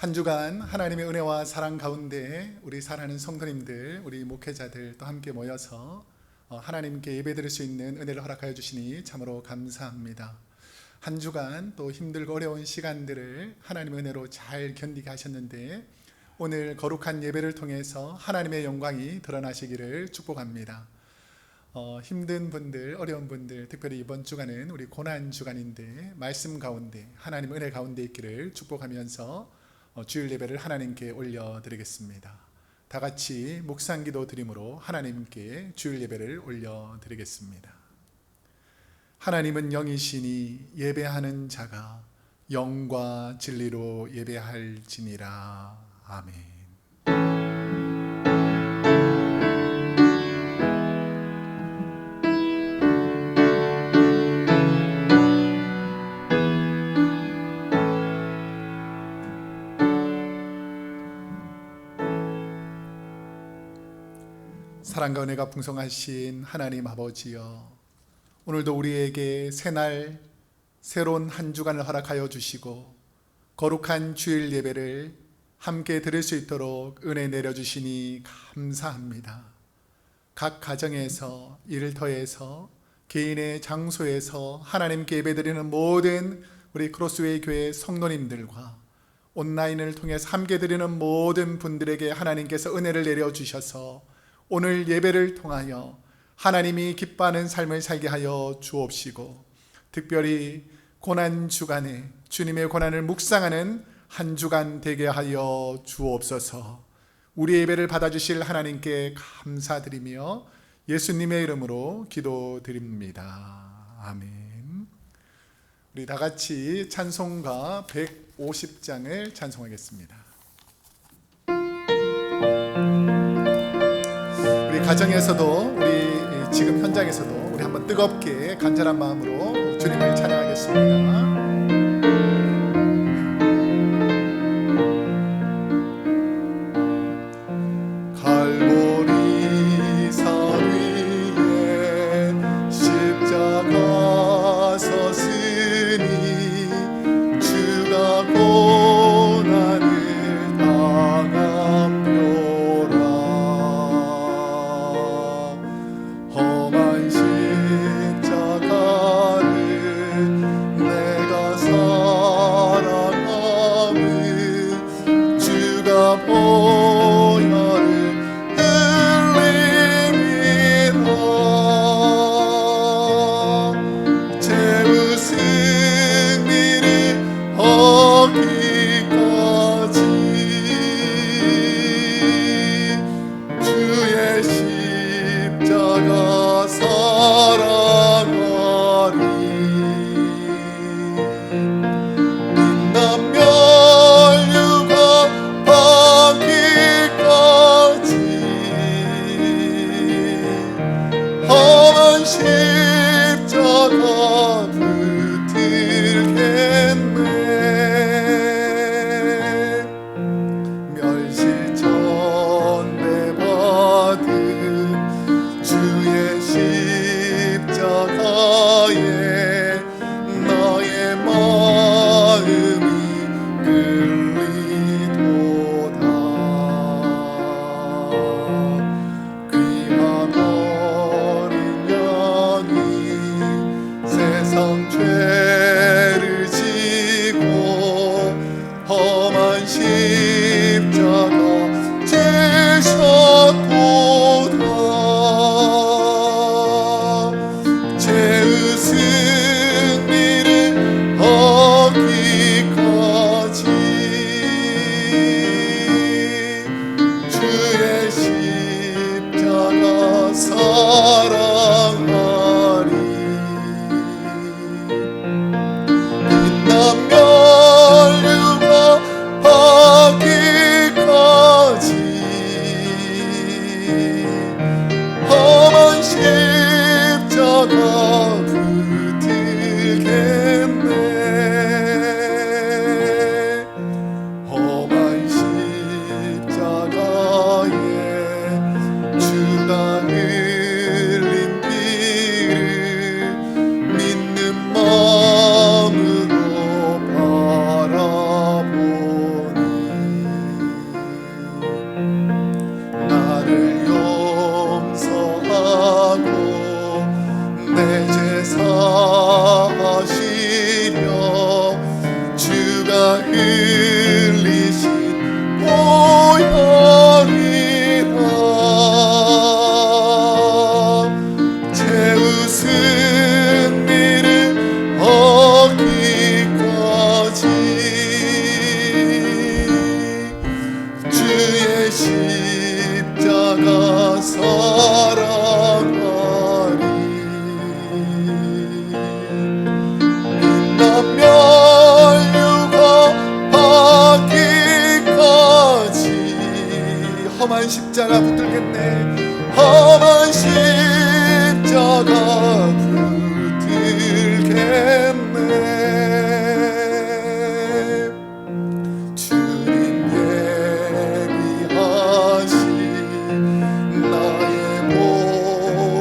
한 주간 하나님의 은혜와 사랑 가운데 우리 사랑하는 성도님들, 우리 목회자들 또 함께 모여서 하나님께 예배드릴 수 있는 은혜를 허락하여 주시니 참으로 감사합니다. 한 주간 또 힘들고 어려운 시간들을 하나님의 은혜로 잘 견디게 하셨는데 오늘 거룩한 예배를 통해서 하나님의 영광이 드러나시기를 축복합니다. 힘든 분들, 어려운 분들, 특별히 이번 주간은 우리 고난 주간인데 말씀 가운데 하나님 은혜 가운데 있기를 축복하면서 주일 예배를 하나님께 올려드리겠습니다. 다 같이 묵상기도 드림으로 하나님께 주일 예배를 올려드리겠습니다. 하나님은 영이시니 예배하는 자가 영과 진리로 예배할지니라. 아멘. 사랑과 은혜가 풍성하신 하나님 아버지여, 오늘도 우리에게 새날 새로운 한 주간을 허락하여 주시고 거룩한 주일 예배를 함께 드릴 수 있도록 은혜 내려주시니 감사합니다. 각 가정에서, 일터에서, 개인의 장소에서 하나님께 예배드리는 모든 우리 크로스웨이 교회 성도님들과 온라인을 통해서 함께 드리는 모든 분들에게 하나님께서 은혜를 내려주셔서 오늘 예배를 통하여 하나님이 기뻐하는 삶을 살게 하여 주옵시고, 특별히 고난 주간에 주님의 고난을 묵상하는 한 주간 되게 하여 주옵소서. 우리 예배를 받아주실 하나님께 감사드리며 예수님의 이름으로 기도드립니다. 아멘. 우리 다 같이 찬송가 150장을 찬송하겠습니다. 우리 가정에서도, 우리 지금 현장에서도 우리 한번 뜨겁게 간절한 마음으로 주님을 찬양하겠습니다. 갈보리 산 위에 십자가 섰으니 주가 고난을 당함표라. 험한 십자가를 내가 들리신 보혈이라 죄의 승리를 얻기까지 주의 십자가 사랑하리 멸류가 받기까지 험한 십자가 붙들겠네 험한 십자가 붙들겠네 주님 예비하신 나의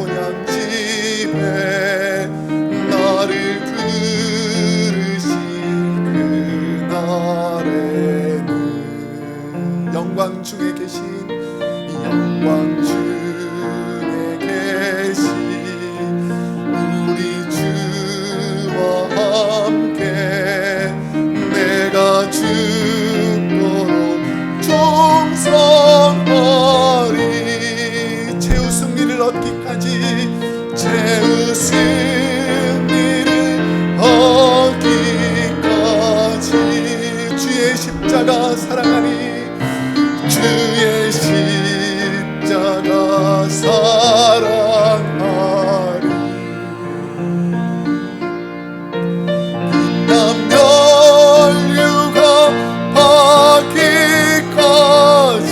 보양집에 나를 부르실 그날에는 영광 중에 계신 영광 중에 계신 우리 주와 함께 내가 죽도록 충성하리 죄의 승리를 얻기까지 죄의 승리를 얻기까지 주의 십자가 사랑하니 주의 십자가 사랑하리 멸류가 받기까지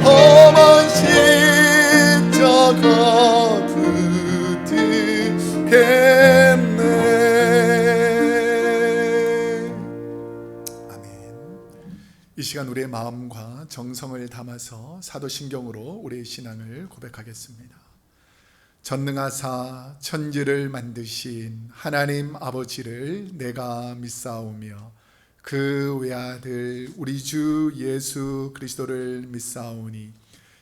험한 십자가 붙들겠네. 아멘. 이 시간 우리의 마음과 정성을 담아서 사도신경으로 우리의 신앙을 고백하겠습니다. 전능하사 천지를 만드신 하나님 아버지를 내가 믿사오며 그 외아들 우리 주 예수 그리스도를 믿사오니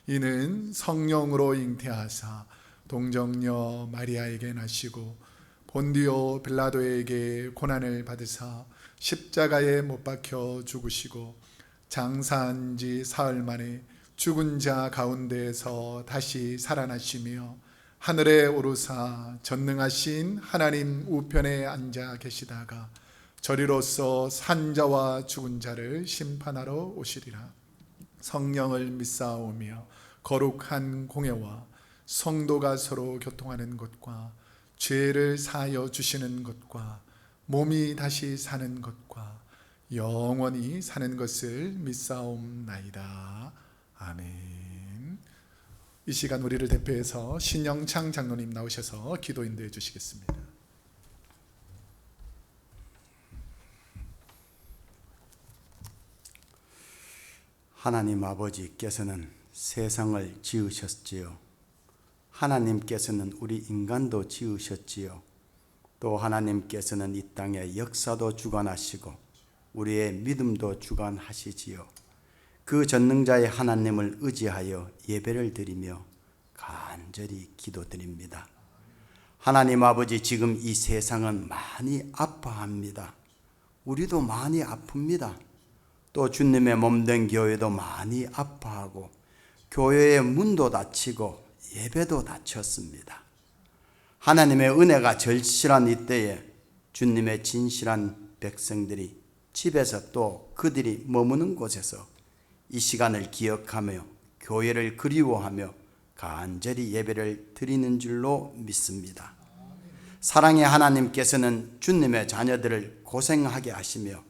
이는 성령으로 잉태하사 동정녀 마리아에게 나시고 본디오 빌라도에게 고난을 받으사 십자가에 못 박혀 죽으시고 장사한 지 사흘 만에 죽은 자 가운데에서 다시 살아나시며 하늘에 오르사 전능하신 하나님 우편에 앉아 계시다가 저리로서 산자와 죽은 자를 심판하러 오시리라. 성령을 믿사오며 거룩한 공예와 성도가 서로 교통하는 것과 죄를 사하여 주시는 것과 몸이 다시 사는 것과 영원히 사는 것을 믿사옵나이다. 아멘. 이 시간 우리를 대표해서 신영창 장로님 나오셔서 기도 인도해 주시겠습니다. 하나님 아버지께서는 세상을 지으셨지요. 하나님께서는 우리 인간도 지으셨지요. 또 하나님께서는 이 땅의 역사도 주관하시고 우리의 믿음도 주관하시지요. 그 전능자의 하나님을 의지하여 예배를 드리며 간절히 기도드립니다. 하나님 아버지, 지금 이 세상은 많이 아파합니다. 우리도 많이 아픕니다. 또 주님의 몸된 교회도 많이 아파하고 교회의 문도 닫히고 예배도 닫혔습니다. 하나님의 은혜가 절실한 이때에 주님의 진실한 백성들이 집에서 또 그들이 머무는 곳에서 이 시간을 기억하며 교회를 그리워하며 간절히 예배를 드리는 줄로 믿습니다. 사랑의 하나님께서는 주님의 자녀들을 고생하게 하시며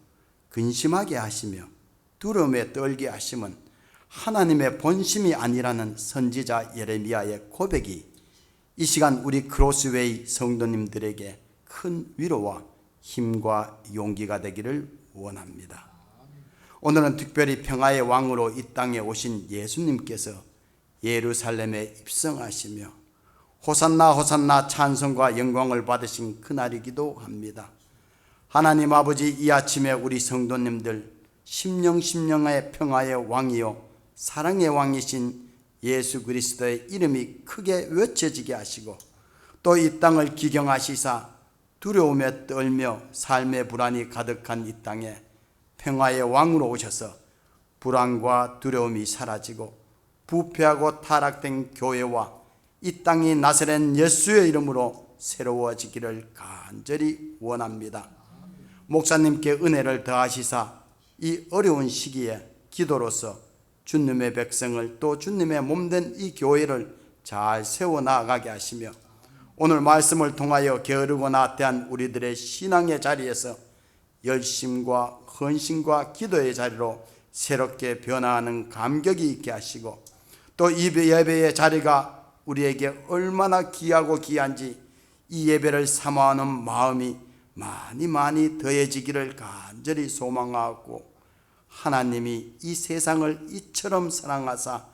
근심하게 하시며 두려움에 떨게 하심은 하나님의 본심이 아니라는 선지자 예레미야의 고백이 이 시간 우리 크로스웨이 성도님들에게 큰 위로와 힘과 용기가 되기를 원합니다. 오늘은 특별히 평화의 왕으로 이 땅에 오신 예수님께서 예루살렘에 입성하시며 호산나 호산나 찬송과 영광을 받으신 그날이기도 합니다. 하나님 아버지, 이 아침에 우리 성도님들 심령의 평화의 왕이요 사랑의 왕이신 예수 그리스도의 이름이 크게 외쳐지게 하시고 또 이 땅을 기경하시사 두려움에 떨며 삶의 불안이 가득한 이 땅에 평화의 왕으로 오셔서 불안과 두려움이 사라지고 부패하고 타락된 교회와 이 땅이 나사렛 예수의 이름으로 새로워지기를 간절히 원합니다. 목사님께 은혜를 더하시사 이 어려운 시기에 기도로서 주님의 백성을 또 주님의 몸된 이 교회를 잘 세워나가게 하시며 오늘 말씀을 통하여 게으르고 나태한 우리들의 신앙의 자리에서 열심과 헌신과 기도의 자리로 새롭게 변화하는 감격이 있게 하시고 또 이 예배의 자리가 우리에게 얼마나 귀하고 귀한지 이 예배를 사모하는 마음이 많이 더해지기를 간절히 소망하고 하나님이 이 세상을 이처럼 사랑하사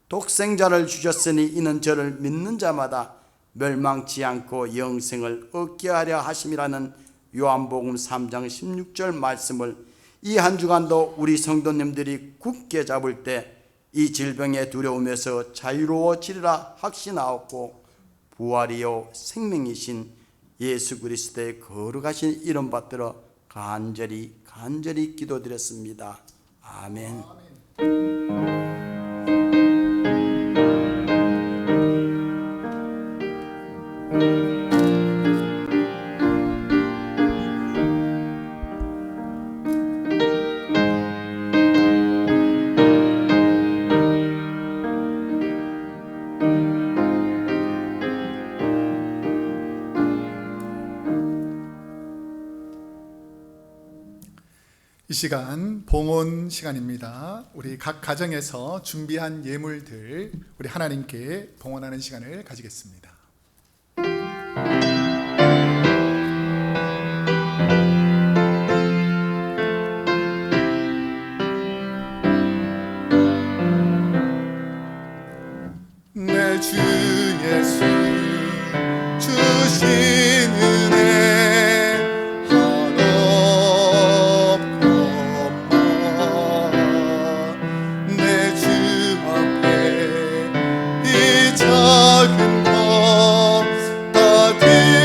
독생자를 주셨으니 이는 저를 믿는 자마다 멸망치 않고 영생을 얻게 하려 하심이라는 요한복음 3장 16절 말씀을 이 한 주간도 우리 성도님들이 굳게 잡을 때 이 질병의 두려움에서 자유로워지리라 확신하옵고 부활이요 생명이신 예수 그리스도의 거룩하신 이름 받들어 간절히 기도드렸습니다. 아멘. 이 시간 봉헌 시간입니다. 우리 각 가정에서 준비한 예물들 우리 하나님께 봉헌하는 시간을 가지겠습니다. 내 주 예수 주신 은혜 한없건만 내 주 앞에 이 작은 것 다 드리니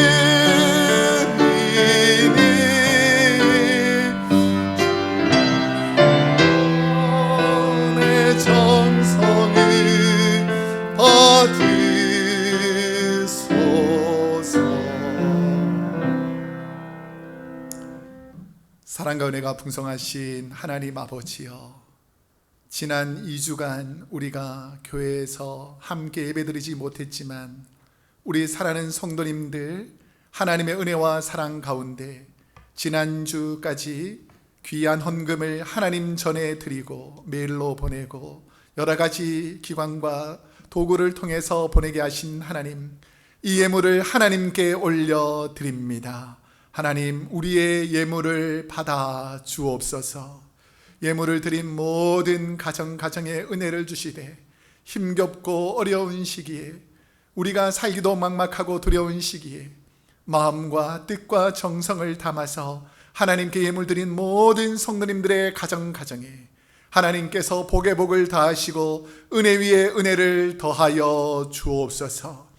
내 정성을 받으소서. 사랑과 은혜가 풍성하신 하나님 아버지여, 지난 2주간 우리가 교회에서 함께 예배드리지 못했지만 우리 사랑하는 성도님들 하나님의 은혜와 사랑 가운데 지난주까지 귀한 헌금을 하나님 전에 드리고 메일로 보내고 여러 가지 기관과 도구를 통해서 보내게 하신 하나님, 이 예물을 하나님께 올려드립니다. 하나님, 우리의 예물을 받아 주옵소서. 예물을 드린 모든 가정에 은혜를 주시되 힘겹고 어려운 시기에 우리가 살기도 막막하고 두려운 시기에 마음과 뜻과 정성을 담아서 하나님께 예물 드린 모든 성도님들의 가정에 하나님께서 복의 복을 다하시고 은혜 위에 은혜를 더하여 주옵소서.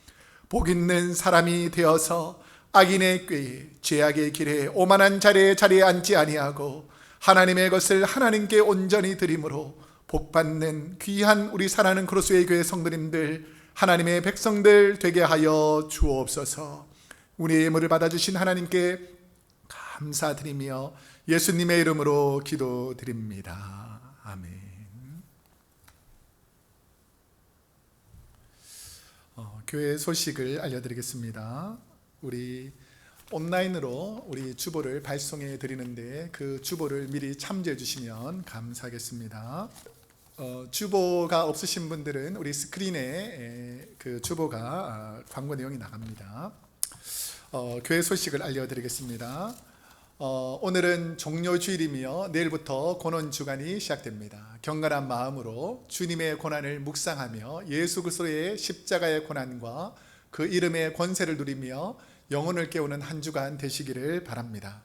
복 있는 사람이 되어서 악인의 꾀에 죄악의 길에 오만한 자리에 앉지 아니하고 하나님의 것을 하나님께 온전히 드림으로 복받는 귀한 우리 사랑하는 크로스웨이 교회 성도님들 하나님의 백성들 되게 하여 주옵소서. 우리의 예물을 받아주신 하나님께 감사드리며 예수님의 이름으로 기도드립니다. 아멘. 교회 소식을 알려드리겠습니다. 우리 온라인으로 우리 주보를 발송해 드리는데 그 주보를 미리 참조해 주시면 감사하겠습니다. 주보가 없으신 분들은 우리 스크린에 그 주보가 광고 내용이 나갑니다. 교회 소식을 알려드리겠습니다. 오늘은 종료주일이며 내일부터 고난주간이 시작됩니다. 경건한 마음으로 주님의 고난을 묵상하며 예수 그리스도의 십자가의 고난과 그 이름의 권세를 누리며 영혼을 깨우는 한 주간 되시기를 바랍니다.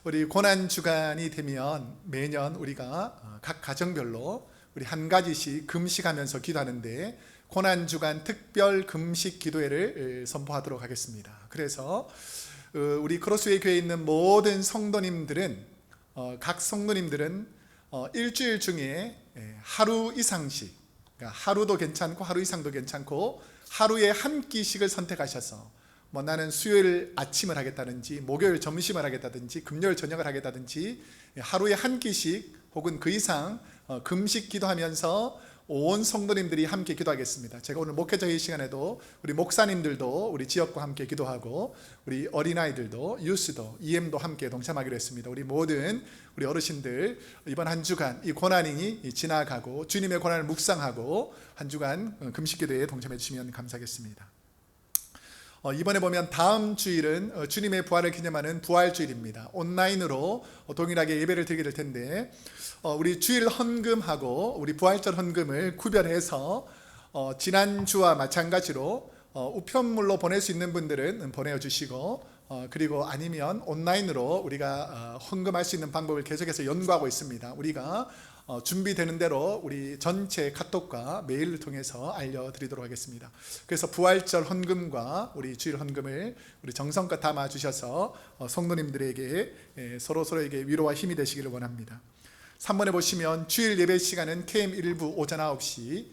우리 고난주간이 되면 매년 우리가 각 가정별로 우리 한 가지씩 금식하면서 기도하는데 고난주간 특별 금식 기도회를 선포하도록 하겠습니다. 그래서 우리 크로스웨이 교회에 있는 모든 성도님들은 각 성도님들은 일주일 중에 하루 이상씩, 그러니까 하루도 괜찮고 하루 이상도 괜찮고 하루에 한 끼씩을 선택하셔서 나는 수요일 아침을 하겠다든지 목요일 점심을 하겠다든지 금요일 저녁을 하겠다든지 하루에 한 끼씩 혹은 그 이상 금식 기도하면서 온 성도님들이 함께 기도하겠습니다. 제가 오늘 목회자 회의 시간에도 우리 목사님들도 우리 지역과 함께 기도하고 우리 어린아이들도 유스도 EM도 함께 동참하기로 했습니다. 우리 모든 우리 어르신들 이번 한 주간 이 고난이 지나가고 주님의 고난을 묵상하고 한 주간 금식 기도에 동참해 주시면 감사하겠습니다. 이번에 보면 다음 주일은 주님의 부활을 기념하는 부활주일입니다. 온라인으로 동일하게 예배를 드리게 될 텐데 우리 주일 헌금하고 우리 부활절 헌금을 구별해서 지난주와 마찬가지로 우편물로 보낼 수 있는 분들은 보내주시고 그리고 아니면 온라인으로 우리가 헌금할 수 있는 방법을 계속해서 연구하고 있습니다. 우리가 준비되는 대로 우리 전체 카톡과 메일을 통해서 알려드리도록 하겠습니다. 그래서 부활절 헌금과 우리 주일 헌금을 우리 정성껏 담아 주셔서 성도님들에게 서로에게 위로와 힘이 되시기를 원합니다. 3번에 보시면 주일 예배 시간은 KM 1부 오전 9시,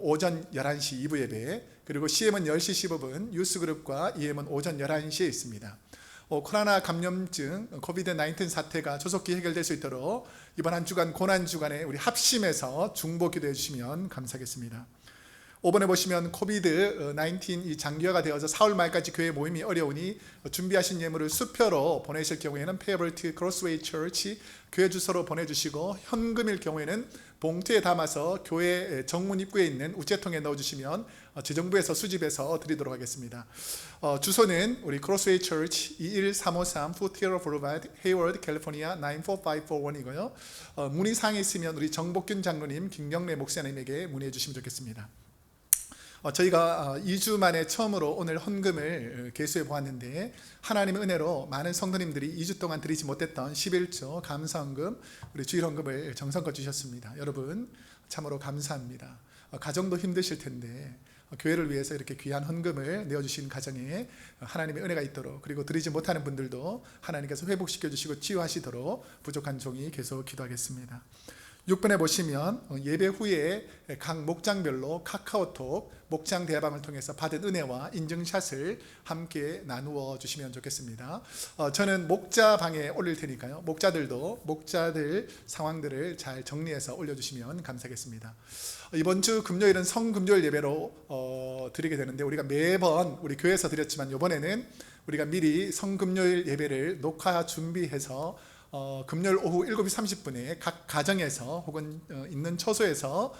오전 11시 2부 예배, 그리고 CM은 10시 15분, 유스그룹과 EM은 오전 11시에 있습니다. 코로나 감염증, 코비드-19 사태가 조속히 해결될 수 있도록 이번 한 주간 고난주간에 우리 합심해서 중보 기도해 주시면 감사하겠습니다. 5번에 보시면 코비드-19 이 장기화가 되어서 4월 말까지 교회 모임이 어려우니 준비하신 예물을 수표로 보내실 경우에는 Payable to Crossway Church 교회 주소로 보내주시고 현금일 경우에는 봉투에 담아서 교회 정문 입구에 있는 우체통에 넣어주시면 재정부에서 수집해서 드리도록 하겠습니다. 주소는 우리 크로스웨이 처치 21353 Foothill Boulevard, Hayward, California 94541이고요. 문의사항이 있으면 우리 정복균 장로님, 김경래 목사님에게 문의해 주시면 좋겠습니다. 저희가 2주 만에 처음으로 오늘 헌금을 계수해 보았는데 하나님의 은혜로 많은 성도님들이 2주 동안 드리지 못했던 11조 감사헌금, 우리 주일 헌금을 정성껏 주셨습니다. 여러분 참으로 감사합니다. 가정도 힘드실 텐데 교회를 위해서 이렇게 귀한 헌금을 내어주신 가정에 하나님의 은혜가 있도록, 그리고 드리지 못하는 분들도 하나님께서 회복시켜 주시고 치유하시도록 부족한 종이 계속 기도하겠습니다. 6번에 보시면 예배 후에 각 목장별로 카카오톡 목장 대화방을 통해서 받은 은혜와 인증샷을 함께 나누어 주시면 좋겠습니다. 저는 목자방에 올릴 테니까요. 목자들 상황들을 잘 정리해서 올려주시면 감사하겠습니다. 이번 주 금요일은 성금요일 예배로 드리게 되는데 우리가 매번 우리 교회에서 드렸지만 이번에는 우리가 미리 성금요일 예배를 녹화 준비해서 금요일 오후 7시 30분에 각 가정에서 혹은 있는 처소에서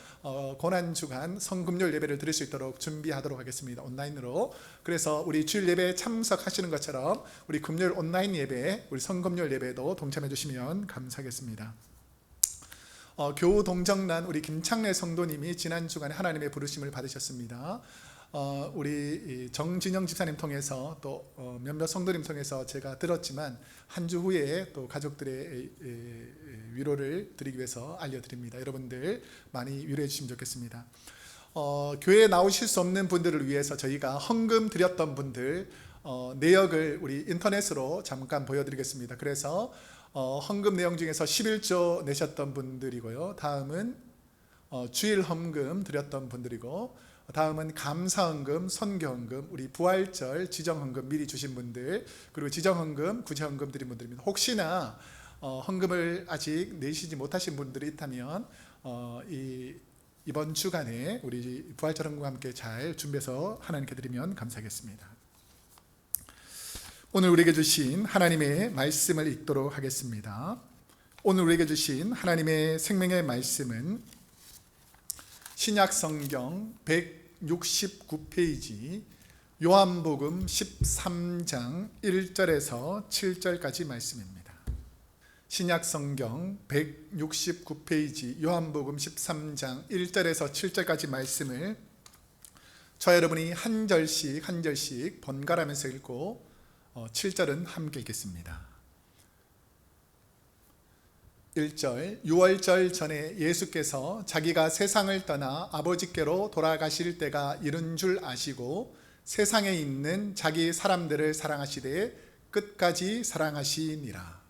고난주간 성금요일 예배를 드릴 수 있도록 준비하도록 하겠습니다. 온라인으로. 그래서 우리 주일 예배에 참석하시는 것처럼 우리 금요일 온라인 예배, 우리 성금요일 예배도 동참해 주시면 감사하겠습니다. 교우 동정란 우리 김창래 성도님이 지난 주간에 하나님의 부르심을 받으셨습니다. 우리 정진영 집사님 통해서 또 몇몇 성도님 통해서 제가 들었지만 한 주 후에 또 가족들의 위로를 드리기 위해서 알려드립니다. 여러분들 많이 위로해 주시면 좋겠습니다. 교회에 나오실 수 없는 분들을 위해서 저희가 헌금 드렸던 분들 내역을 우리 인터넷으로 잠깐 보여드리겠습니다. 그래서 헌금 내용 중에서 11조 내셨던 분들이고요. 다음은 주일 헌금 드렸던 분들이고, 다음은 감사헌금, 선교헌금, 우리 부활절 지정헌금 미리 주신 분들, 그리고 지정헌금, 구제헌금 드린 분들입니다. 혹시나 헌금을 아직 내시지 못하신 분들이 있다면 이번 주간에 우리 부활절 헌금과 함께 잘 준비해서 하나님께 드리면 감사하겠습니다. 오늘 우리에게 주신 하나님의 말씀을 읽도록 하겠습니다. 오늘 우리에게 주신 하나님의 생명의 말씀은 신약성경 169페이지 요한복음 13장 1절에서 7절까지 말씀입니다. 신약성경 169페이지 요한복음 13장 1절에서 7절까지 말씀을 저 여러분이 한 절씩 번갈아가면서 읽고 7절은 함께 읽겠습니다. 1절, 유월절 전에 예수께서 자기가 세상을 떠나 아버지께로 돌아가실 때가 이른 줄 아시고 세상에 있는 자기 사람들을 사랑하시되 끝까지 사랑하시니라.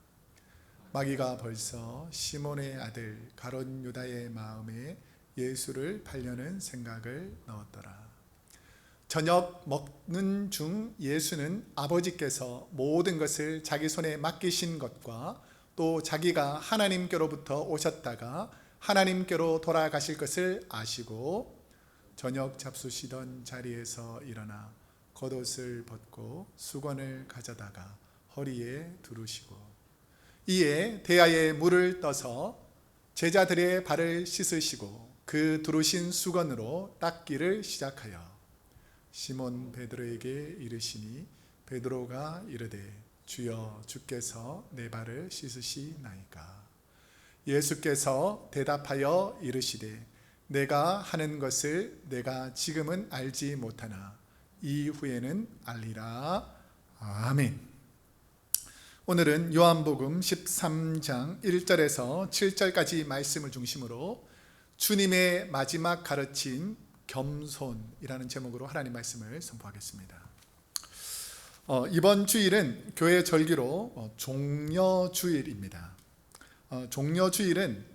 마귀가 벌써 시몬의 아들 가룟 유다의 마음에 예수를 팔려는 생각을 넣었더라. 저녁 먹는 중 예수는 아버지께서 모든 것을 자기 손에 맡기신 것과 또 자기가 하나님께로부터 오셨다가 하나님께로 돌아가실 것을 아시고 저녁 잡수시던 자리에서 일어나 겉옷을 벗고 수건을 가져다가 허리에 두르시고 이에 대야에 물을 떠서 제자들의 발을 씻으시고 그 두르신 수건으로 닦기를 시작하여 시몬 베드로에게 이르시니 베드로가 이르되 주여 주께서 내 발을 씻으시나이까. 예수께서 대답하여 이르시되 내가 하는 것을 내가 지금은 알지 못하나 이후에는 알리라. 아멘. 오늘은 요한복음 13장 1절에서 7절까지 말씀을 중심으로 주님의 마지막 가르침 겸손이라는 제목으로 하나님 말씀을 선포하겠습니다. 이번 주일은 교회 절기로 종려주일입니다. 종려주일은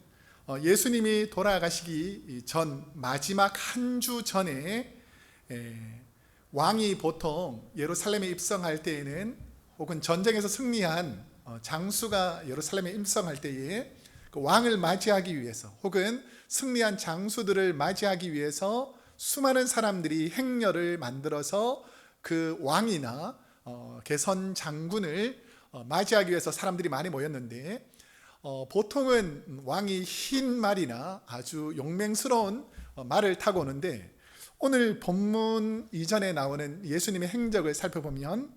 예수님이 돌아가시기 전 마지막 한 주 전에 왕이 보통 예루살렘에 입성할 때에는 혹은 전쟁에서 승리한 장수가 예루살렘에 입성할 때에 그 왕을 맞이하기 위해서 혹은 승리한 장수들을 맞이하기 위해서 수많은 사람들이 행렬을 만들어서 그 왕이나 개선 장군을 맞이하기 위해서 사람들이 많이 모였는데 보통은 왕이 흰 말이나 아주 용맹스러운 말을 타고 오는데 오늘 본문 이전에 나오는 예수님의 행적을 살펴보면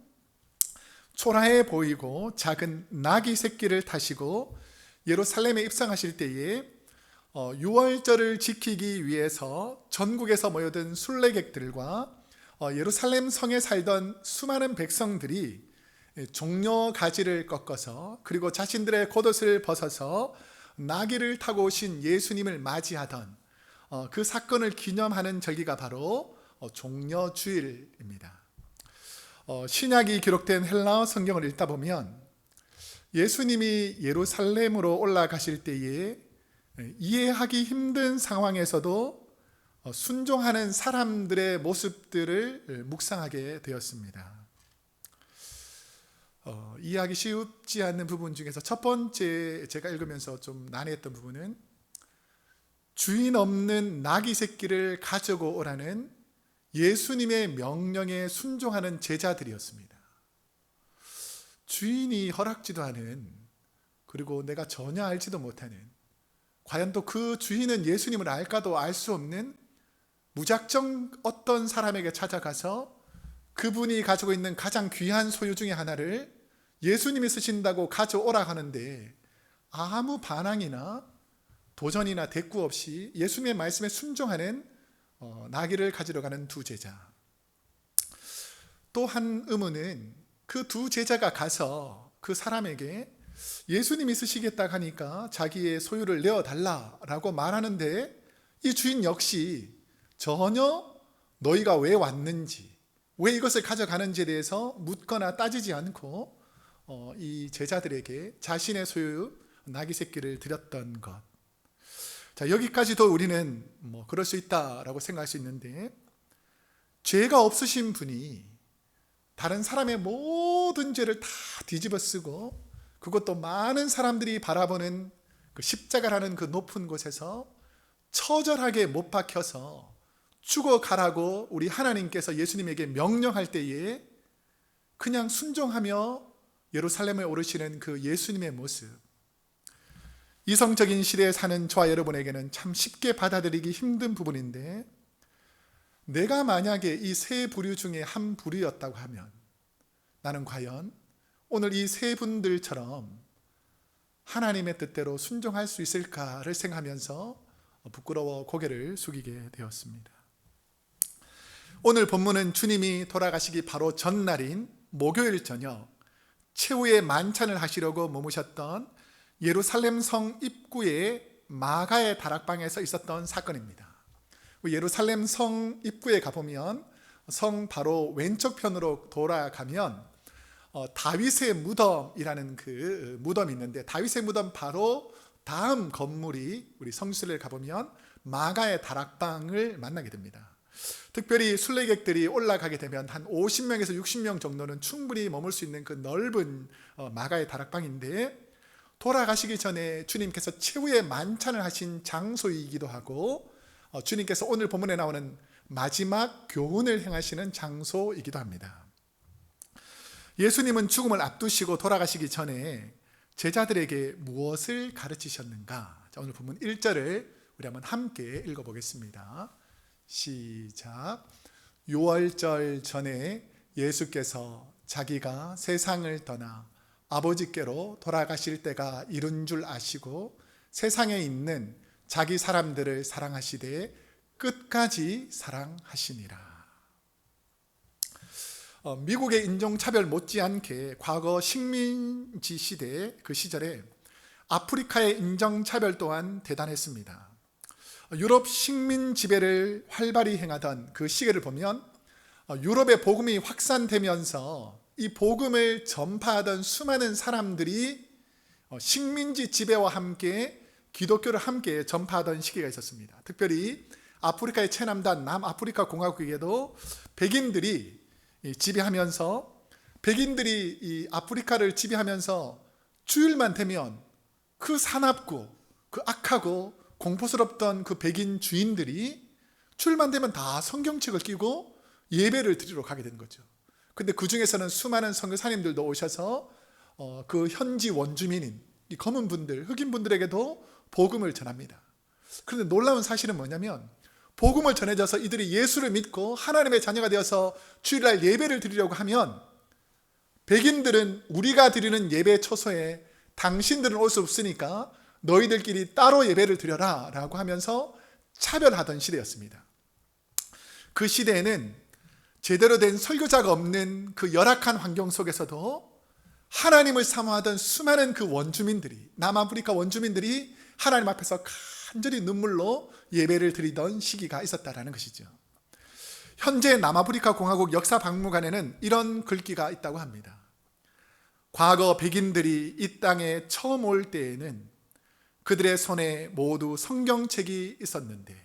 초라해 보이고 작은 나귀 새끼를 타시고 예루살렘에 입성하실 때에 유월절을 지키기 위해서 전국에서 모여든 순례객들과 예루살렘 성에 살던 수많은 백성들이 종려 가지를 꺾어서 그리고 자신들의 겉옷을 벗어서 나귀를 타고 오신 예수님을 맞이하던 그 사건을 기념하는 절기가 바로 종려주일입니다. 신약이 기록된 헬라어 성경을 읽다 보면 예수님이 예루살렘으로 올라가실 때에 이해하기 힘든 상황에서도 순종하는 사람들의 모습들을 묵상하게 되었습니다. 이해하기 쉽지 않는 부분 중에서 첫 번째 제가 읽으면서 좀 난해했던 부분은 주인 없는 나귀 새끼를 가지고 오라는 예수님의 명령에 순종하는 제자들이었습니다. 주인이 허락지도 않은, 그리고 내가 전혀 알지도 못하는, 과연 또 그 주인은 예수님을 알까도 알 수 없는 무작정 어떤 사람에게 찾아가서 그분이 가지고 있는 가장 귀한 소유 중에 하나를 예수님이 쓰신다고 가져오라 하는데 아무 반항이나 도전이나 대꾸 없이 예수님의 말씀에 순종하는 나귀를 가지러 가는 두 제자. 또 한 의문은 그 두 제자가 가서 그 사람에게 예수님이 쓰시겠다 하니까 자기의 소유를 내어달라라고 말하는데 이 주인 역시 전혀 너희가 왜 왔는지, 왜 이것을 가져가는지에 대해서 묻거나 따지지 않고 이 제자들에게 자신의 소유 나귀 새끼를 드렸던 것. 자, 여기까지도 우리는 그럴 수 있다라고 생각할 수 있는데, 죄가 없으신 분이 다른 사람의 모든 죄를 다 뒤집어 쓰고 그것도 많은 사람들이 바라보는 그 십자가라는 그 높은 곳에서 처절하게 못 박혀서 죽어가라고 우리 하나님께서 예수님에게 명령할 때에 그냥 순종하며 예루살렘에 오르시는 그 예수님의 모습, 이성적인 시대에 사는 저와 여러분에게는 참 쉽게 받아들이기 힘든 부분인데, 내가 만약에 이 세 부류 중에 한 부류였다고 하면 나는 과연 오늘 이 세 분들처럼 하나님의 뜻대로 순종할 수 있을까를 생각하면서 부끄러워 고개를 숙이게 되었습니다. 오늘 본문은 주님이 돌아가시기 바로 전날인 목요일 저녁 최후의 만찬을 하시려고 머무셨던 예루살렘 성 입구의 마가의 다락방에서 있었던 사건입니다. 예루살렘 성 입구에 가보면 성 바로 왼쪽 편으로 돌아가면 다윗의 무덤이라는 그 무덤이 있는데, 다윗의 무덤 바로 다음 건물이 우리 성수를 가보면 마가의 다락방을 만나게 됩니다. 특별히 순례객들이 올라가게 되면 한 50명에서 60명 정도는 충분히 머물 수 있는 그 넓은 마가의 다락방인데, 돌아가시기 전에 주님께서 최후의 만찬을 하신 장소이기도 하고, 주님께서 오늘 본문에 나오는 마지막 교훈을 행하시는 장소이기도 합니다. 예수님은 죽음을 앞두시고 돌아가시기 전에 제자들에게 무엇을 가르치셨는가? 자, 오늘 본문 1절을 우리 한번 함께 읽어보겠습니다. 시작. 유월절 전에 예수께서 자기가 세상을 떠나 아버지께로 돌아가실 때가 이른 줄 아시고 세상에 있는 자기 사람들을 사랑하시되 끝까지 사랑하시니라. 미국의 인종차별 못지않게 과거 식민지 시대 그 시절에 아프리카의 인종차별 또한 대단했습니다. 유럽 식민 지배를 활발히 행하던 그 시기를 보면 유럽의 복음이 확산되면서 이 복음을 전파하던 수많은 사람들이 식민지 지배와 함께 기독교를 함께 전파하던 시기가 있었습니다. 특별히 아프리카의 최남단 남아프리카 공화국에도 백인들이 지배하면서, 백인들이 이 아프리카를 지배하면서 주일만 되면 그 사납고 그 악하고 공포스럽던 그 백인 주인들이 주일만 되면 다 성경책을 끼고 예배를 드리러 가게 된 거죠. 근데 그 중에서는 수많은 선교사님들도 오셔서 그 현지 원주민인 이 검은 분들, 흑인 분들에게도 복음을 전합니다. 그런데 놀라운 사실은 뭐냐면, 복음을 전해져서 이들이 예수를 믿고 하나님의 자녀가 되어서 주일날 예배를 드리려고 하면 백인들은 우리가 드리는 예배 초소에 당신들은 올 수 없으니까 너희들끼리 따로 예배를 드려라 라고 하면서 차별하던 시대였습니다. 그 시대에는 제대로 된 설교자가 없는 그 열악한 환경 속에서도 하나님을 사모하던 수많은 그 원주민들이, 남아프리카 원주민들이 하나님 앞에서 간절히 눈물로 예배를 드리던 시기가 있었다라는 것이죠. 현재 남아프리카 공화국 역사박물관에는 이런 글귀가 있다고 합니다. 과거 백인들이 이 땅에 처음 올 때에는 그들의 손에 모두 성경책이 있었는데,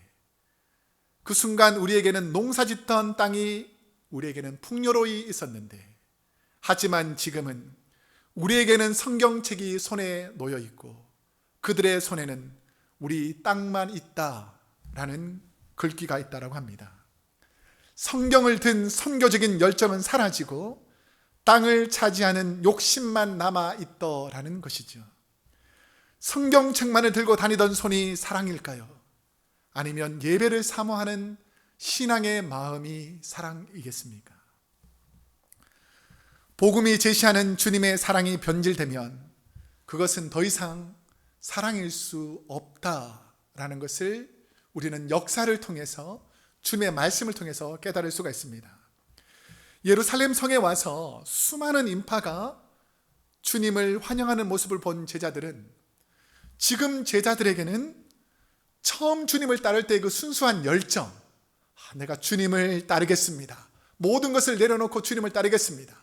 그 순간 우리에게는 농사짓던 땅이 우리에게는 풍요로이 있었는데, 하지만 지금은 우리에게는 성경책이 손에 놓여 있고 그들의 손에는 우리 땅만 있다라는 글귀가 있다라고 합니다. 성경을 든 선교적인 열정은 사라지고 땅을 차지하는 욕심만 남아 있더라는 것이죠. 성경책만을 들고 다니던 손이 사랑일까요? 아니면 예배를 사모하는 신앙의 마음이 사랑이겠습니까? 복음이 제시하는 주님의 사랑이 변질되면 그것은 더 이상 사랑일 수 없다라는 것을 우리는 역사를 통해서, 주님의 말씀을 통해서 깨달을 수가 있습니다. 예루살렘 성에 와서 수많은 인파가 주님을 환영하는 모습을 본 제자들은 지금 제자들에게는 처음 주님을 따를 때 그 순수한 열정, 내가 주님을 따르겠습니다, 모든 것을 내려놓고 주님을 따르겠습니다,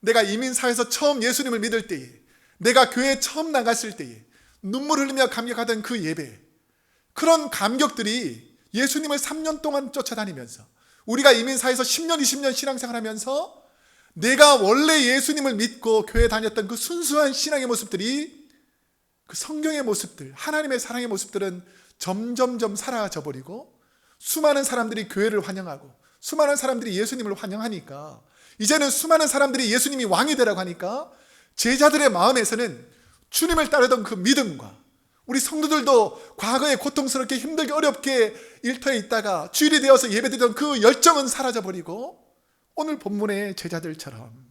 내가 이민사회에서 처음 예수님을 믿을 때에, 내가 교회에 처음 나갔을 때에 눈물 흘리며 감격하던 그 예배, 그런 감격들이 예수님을 3년 동안 쫓아다니면서, 우리가 이민사회에서 10년 20년 신앙생활하면서 내가 원래 예수님을 믿고 교회 다녔던 그 순수한 신앙의 모습들이, 그 성경의 모습들, 하나님의 사랑의 모습들은 점점점 사라져 버리고, 수많은 사람들이 교회를 환영하고 수많은 사람들이 예수님을 환영하니까, 이제는 수많은 사람들이 예수님이 왕이 되라고 하니까 제자들의 마음에서는 주님을 따르던 그 믿음과, 우리 성도들도 과거에 고통스럽게 힘들게 어렵게 일터에 있다가 주일이 되어서 예배드리던 그 열정은 사라져버리고, 오늘 본문의 제자들처럼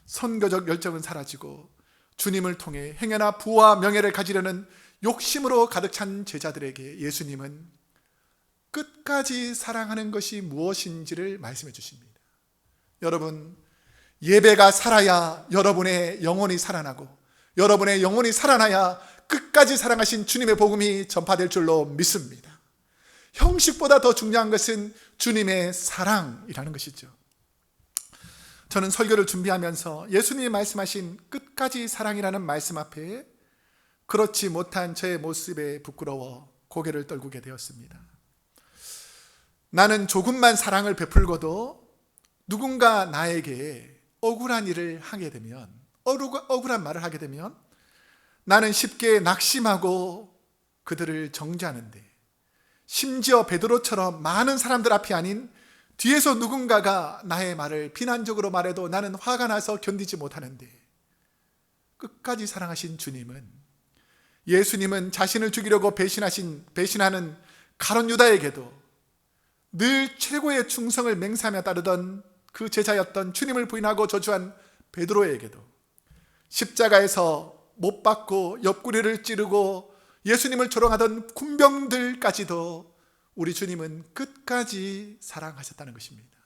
선교적 열정은 사라지고 주님을 통해 행여나 부와 명예를 가지려는 욕심으로 가득 찬 제자들에게 예수님은 끝까지 사랑하는 것이 무엇인지를 말씀해 주십니다. 여러분, 예배가 살아야 여러분의 영혼이 살아나고, 여러분의 영혼이 살아나야 끝까지 사랑하신 주님의 복음이 전파될 줄로 믿습니다. 형식보다 더 중요한 것은 주님의 사랑이라는 것이죠. 저는 설교를 준비하면서 예수님이 말씀하신 끝까지 사랑이라는 말씀 앞에 그렇지 못한 저의 모습에 부끄러워 고개를 떨구게 되었습니다. 나는 조금만 사랑을 베풀고도 누군가 나에게 억울한 일을 하게 되면, 억울한 말을 하게 되면 나는 쉽게 낙심하고 그들을 정죄하는데, 심지어 베드로처럼 많은 사람들 앞이 아닌 뒤에서 누군가가 나의 말을 비난적으로 말해도 나는 화가 나서 견디지 못하는데, 끝까지 사랑하신 주님은, 예수님은 자신을 죽이려고 배신하는 가룟 유다에게도 늘 최고의 충성을 맹세하며 따르던 그 제자였던 주님을 부인하고 저주한 베드로에게도, 십자가에서 못 박고 옆구리를 찌르고 예수님을 조롱하던 군병들까지도 우리 주님은 끝까지 사랑하셨다는 것입니다.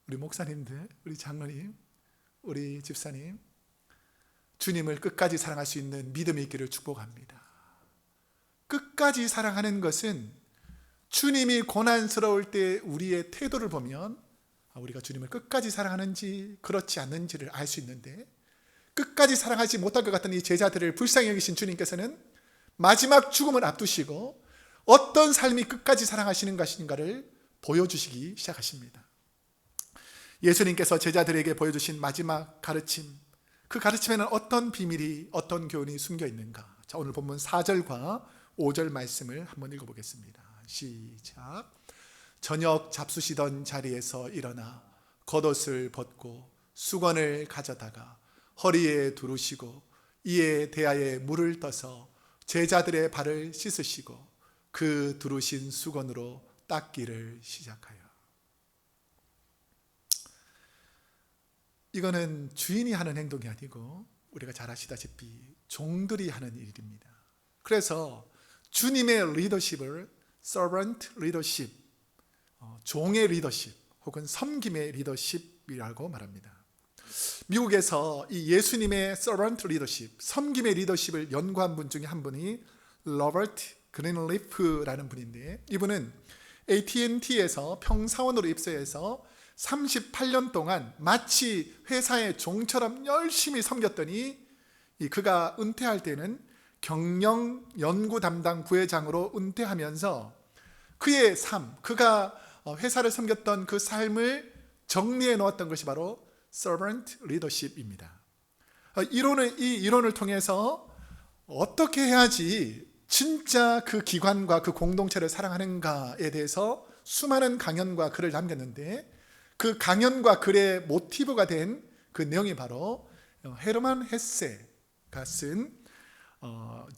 우리 목사님들, 우리 장로님, 우리 집사님, 주님을 끝까지 사랑할 수 있는 믿음이 있기를 축복합니다. 끝까지 사랑하는 것은 주님이 고난스러울 때 우리의 태도를 보면 우리가 주님을 끝까지 사랑하는지 그렇지 않는지를 알 수 있는데, 끝까지 사랑하지 못할 것 같은 이 제자들을 불쌍히 여기신 주님께서는 마지막 죽음을 앞두시고 어떤 삶이 끝까지 사랑하시는 것인가를 보여주시기 시작하십니다. 예수님께서 제자들에게 보여주신 마지막 가르침, 그 가르침에는 어떤 비밀이, 어떤 교훈이 숨겨 있는가? 자, 오늘 본문 4절과 5절 말씀을 한번 읽어보겠습니다. 시작. 저녁 잡수시던 자리에서 일어나 겉옷을 벗고 수건을 가져다가 허리에 두르시고 이에 대야에 물을 떠서 제자들의 발을 씻으시고 그 두르신 수건으로 닦기를 시작하여. 이거는 주인이 하는 행동이 아니고 우리가 잘 아시다시피 종들이 하는 일입니다. 그래서 주님의 리더십을 servant leadership, 종의 리더십 혹은 섬김의 리더십이라고 말합니다. 미국에서 이 예수님의 servant leadership, 섬김의 리더십을 연구한 분 중에 한 분이 로버트 그린리프라는 분인데, 이분은 AT&T에서 평사원으로 입사해서 38년 동안 마치 회사의 종처럼 열심히 섬겼더니 그가 은퇴할 때는 경영 연구 담당 부회장으로 은퇴하면서 그의 삶, 그가 회사를 섬겼던 그 삶을 정리해 놓았던 것이 바로 servant leadership입니다. 이 이론을 통해서 어떻게 해야지 진짜 그 기관과 그 공동체를 사랑하는가에 대해서 수많은 강연과 글을 남겼는데, 그 강연과 글의 모티브가 된 그 내용이 바로 헤르만 헤세가 쓴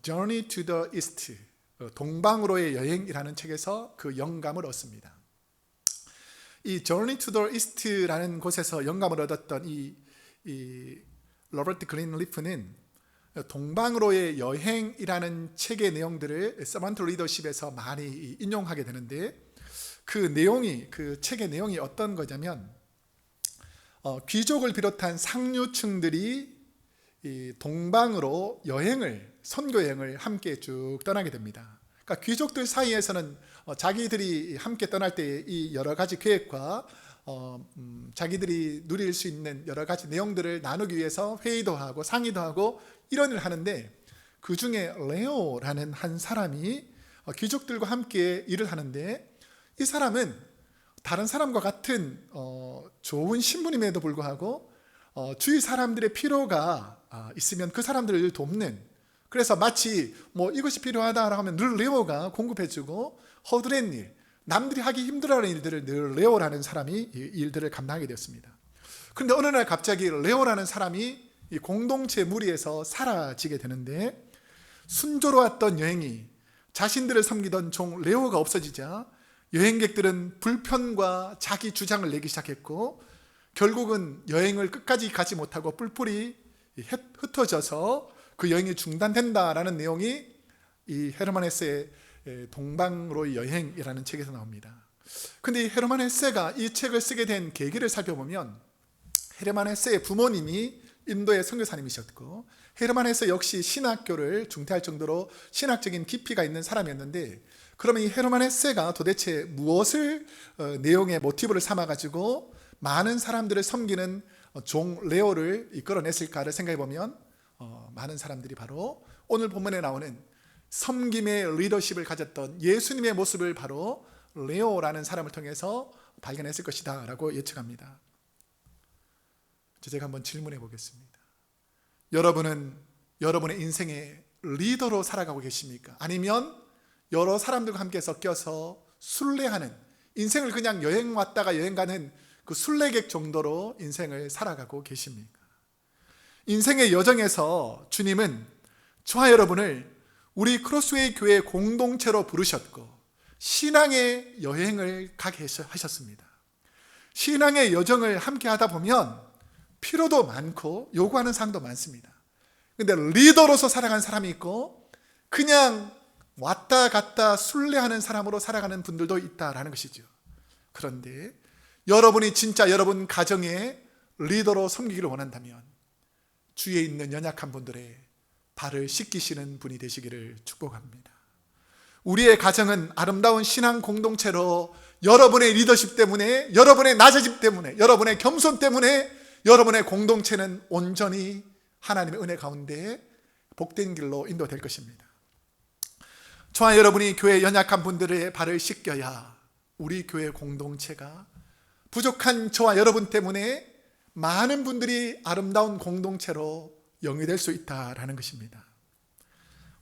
Journey to the East, 동방으로의 여행이라는 책에서 그 영감을 얻습니다. 이 Journey to the East라는 곳에서 영감을 얻었던 이 로버트 그린리프는 동방으로의 여행이라는 책의 내용들을 servant leadership에서 많이 인용하게 되는데, 그 책의 내용이 어떤 거냐면, 귀족을 비롯한 상류층들이 이 동방으로 선교 여행을 함께 쭉 떠나게 됩니다. 그러니까 귀족들 사이에서는 자기들이 함께 떠날 때 이 여러 가지 계획과 자기들이 누릴 수 있는 여러 가지 내용들을 나누기 위해서 회의도 하고 상의도 하고 이런 일을 하는데, 그 중에 레오라는 한 사람이 귀족들과 함께 일을 하는데, 이 사람은 다른 사람과 같은 좋은 신분임에도 불구하고 주위 사람들의 필요가 있으면 그 사람들을 돕는, 그래서 마치 이것이 필요하다 하면 늘 레오가 공급해주고, 허드렛 일, 남들이 하기 힘들어하는 일들을 늘 레오라는 사람이 이 일들을 감당하게 되었습니다. 그런데 어느 날 갑자기 레오라는 사람이 이 공동체 무리에서 사라지게 되는데, 순조로웠던 여행이 자신들을 섬기던 종 레오가 없어지자 여행객들은 불편과 자기 주장을 내기 시작했고, 결국은 여행을 끝까지 가지 못하고 뿔뿔이 흩어져서 그 여행이 중단된다라는 내용이 이 헤르만 헤세의 동방으로의 여행이라는 책에서 나옵니다. 근데 이 헤르만 헤세가 이 책을 쓰게 된 계기를 살펴보면, 헤르만 헤세의 부모님이 인도의 선교사님이셨고, 헤르만 헤세 역시 신학교를 중퇴할 정도로 신학적인 깊이가 있는 사람이었는데, 그러면 이 헤르만 헤세가 도대체 무엇을 내용의 모티브를 삼아가지고 많은 사람들을 섬기는 종 레오를 이끌어냈을까를 생각해 보면 많은 사람들이 바로 오늘 본문에 나오는 섬김의 리더십을 가졌던 예수님의 모습을 바로 레오라는 사람을 통해서 발견했을 것이다 라고 예측합니다. 제가 한번 질문해 보겠습니다. 여러분은 여러분의 인생의 리더로 살아가고 계십니까? 아니면 여러 사람들과 함께 섞여서 순례하는, 인생을 그냥 여행 왔다가 여행 가는 그 순례객 정도로 인생을 살아가고 계십니까? 인생의 여정에서 주님은 저와 여러분을 우리 크로스웨이 교회 공동체로 부르셨고 신앙의 여행을 가게 하셨습니다. 신앙의 여정을 함께 하다 보면 필요도 많고 요구하는 사항도 많습니다. 근데 리더로서 살아가는 사람이 있고 그냥 왔다 갔다 순례하는 사람으로 살아가는 분들도 있다라는 것이죠. 그런데 여러분이 진짜 여러분 가정의 리더로 섬기기를 원한다면 주위에 있는 연약한 분들의 발을 씻기시는 분이 되시기를 축복합니다. 우리의 가정은 아름다운 신앙 공동체로 여러분의 리더십 때문에, 여러분의 낮아짐 때문에, 여러분의 겸손 때문에 여러분의 공동체는 온전히 하나님의 은혜 가운데 복된 길로 인도될 것입니다. 저와 여러분이 교회 연약한 분들의 발을 씻겨야 우리 교회 공동체가 부족한 저와 여러분 때문에 많은 분들이 아름다운 공동체로 영위될 수 있다라는 것입니다.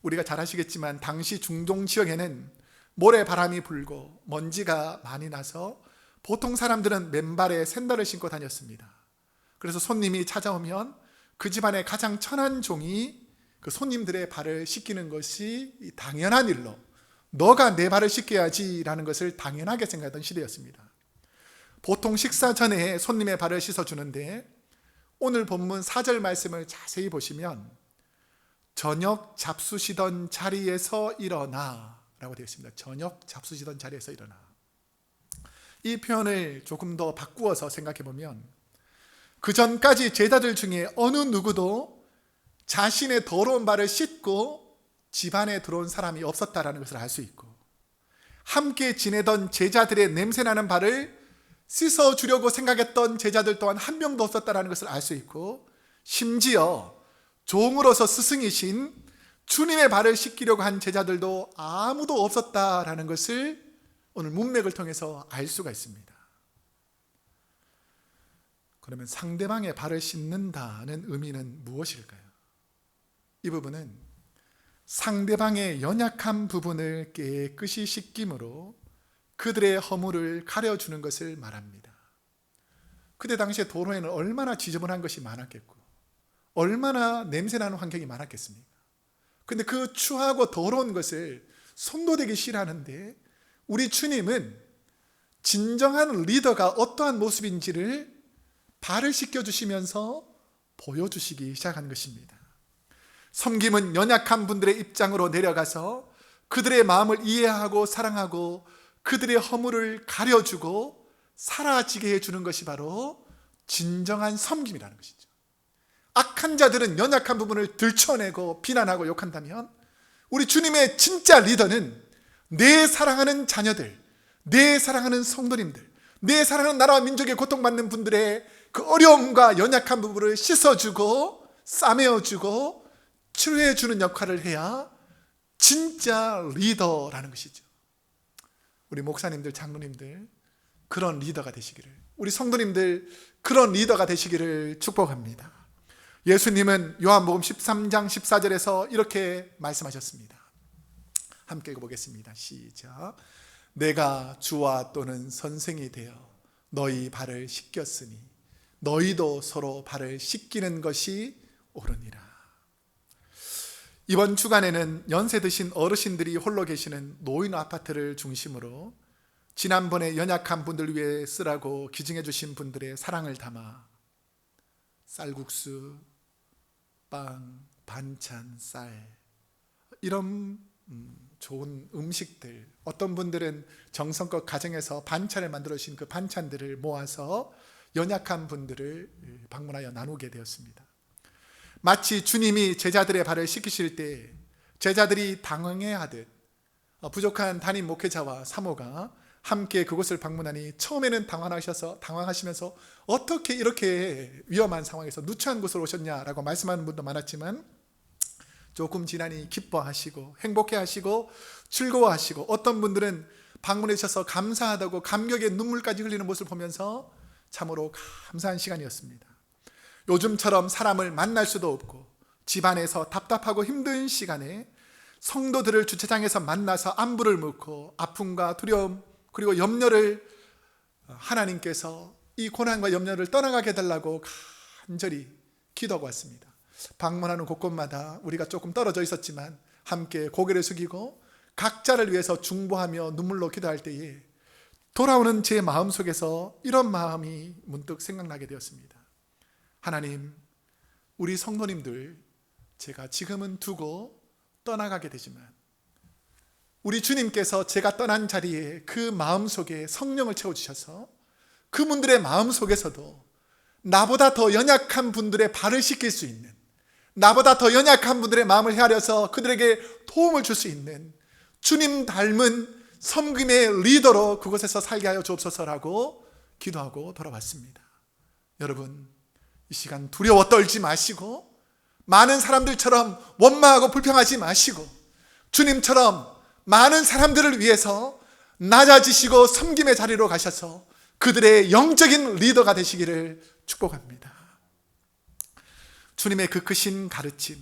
우리가 잘 아시겠지만 당시 중동 지역에는 모래바람이 불고 먼지가 많이 나서 보통 사람들은 맨발에 샌들을 신고 다녔습니다. 그래서 손님이 찾아오면 그 집안의 가장 천한 종이 그 손님들의 발을 씻기는 것이 당연한 일로, 너가 내 발을 씻겨야지 라는 것을 당연하게 생각하던 시대였습니다. 보통 식사 전에 손님의 발을 씻어주는데 오늘 본문 4절 말씀을 자세히 보시면 저녁 잡수시던 자리에서 일어나 라고 되어 있습니다. 저녁 잡수시던 자리에서 일어나. 이 표현을 조금 더 바꾸어서 생각해 보면 그 전까지 제자들 중에 어느 누구도 자신의 더러운 발을 씻고 집안에 들어온 사람이 없었다라는 것을 알 수 있고, 함께 지내던 제자들의 냄새나는 발을 씻어주려고 생각했던 제자들 또한 한 명도 없었다라는 것을 알 수 있고, 심지어 종으로서 스승이신 주님의 발을 씻기려고 한 제자들도 아무도 없었다라는 것을 오늘 문맥을 통해서 알 수가 있습니다. 그러면 상대방의 발을 씻는다는 의미는 무엇일까요? 이 부분은 상대방의 연약한 부분을 깨끗이 씻김으로 그들의 허물을 가려주는 것을 말합니다. 그때 당시에 도로에는 얼마나 지저분한 것이 많았겠고 얼마나 냄새나는 환경이 많았겠습니까? 근데 그 추하고 더러운 것을 손도 대기 싫어하는데 우리 주님은 진정한 리더가 어떠한 모습인지를 발을 씻겨주시면서 보여주시기 시작한 것입니다. 섬김은 연약한 분들의 입장으로 내려가서 그들의 마음을 이해하고 사랑하고 그들의 허물을 가려주고 사라지게 해주는 것이 바로 진정한 섬김이라는 것이죠. 악한 자들은 연약한 부분을 들춰내고 비난하고 욕한다면 우리 주님의 진짜 리더는 내 사랑하는 자녀들, 내 사랑하는 성도님들, 내 사랑하는 나라와 민족에 고통받는 분들의 그 어려움과 연약한 부분을 씻어주고 싸매어주고 치료해주는 역할을 해야 진짜 리더라는 것이죠. 우리 목사님들, 장로님들 그런 리더가 되시기를, 우리 성도님들 그런 리더가 되시기를 축복합니다. 예수님은 요한복음 13장 14절에서 이렇게 말씀하셨습니다. 함께 읽어보겠습니다. 시작. 내가 주와 또는 선생이 되어 너희 발을 씻겼으니 너희도 서로 발을 씻기는 것이 옳으니라. 이번 주간에는 연세 드신 어르신들이 홀로 계시는 노인 아파트를 중심으로 지난번에 연약한 분들 위해 쓰라고 기증해 주신 분들의 사랑을 담아 쌀국수, 빵, 반찬, 쌀 이런 좋은 음식들, 어떤 분들은 정성껏 가정에서 반찬을 만들어 주신 그 반찬들을 모아서 연약한 분들을 방문하여 나누게 되었습니다. 마치 주님이 제자들의 발을 씻기실 때 제자들이 당황해하듯 부족한 담임 목회자와 사모가 함께 그곳을 방문하니 처음에는 당황하시면서 어떻게 이렇게 위험한 상황에서 누추한 곳으로 오셨냐라고 말씀하는 분도 많았지만, 조금 지나니 기뻐하시고 행복해하시고 즐거워하시고, 어떤 분들은 방문해 주셔서 감사하다고 감격의 눈물까지 흘리는 모습을 보면서 참으로 감사한 시간이었습니다. 요즘처럼 사람을 만날 수도 없고 집안에서 답답하고 힘든 시간에 성도들을 주차장에서 만나서 안부를 묻고 아픔과 두려움 그리고 염려를 하나님께서 이 고난과 염려를 떠나가게 해달라고 간절히 기도하고 왔습니다. 방문하는 곳곳마다 우리가 조금 떨어져 있었지만 함께 고개를 숙이고 각자를 위해서 중보하며 눈물로 기도할 때에 돌아오는 제 마음속에서 이런 마음이 문득 생각나게 되었습니다. 하나님, 우리 성도님들 제가 지금은 두고 떠나가게 되지만 우리 주님께서 제가 떠난 자리에 그 마음속에 성령을 채워주셔서 그분들의 마음속에서도 나보다 더 연약한 분들의 발을 씻길 수 있는, 나보다 더 연약한 분들의 마음을 헤아려서 그들에게 도움을 줄 수 있는 주님 닮은 섬김의 리더로 그곳에서 살게 하여 주옵소서라고 기도하고 돌아왔습니다. 여러분, 이 시간 두려워 떨지 마시고 많은 사람들처럼 원망하고 불평하지 마시고 주님처럼 많은 사람들을 위해서 낮아지시고 섬김의 자리로 가셔서 그들의 영적인 리더가 되시기를 축복합니다. 주님의 그 크신 가르침,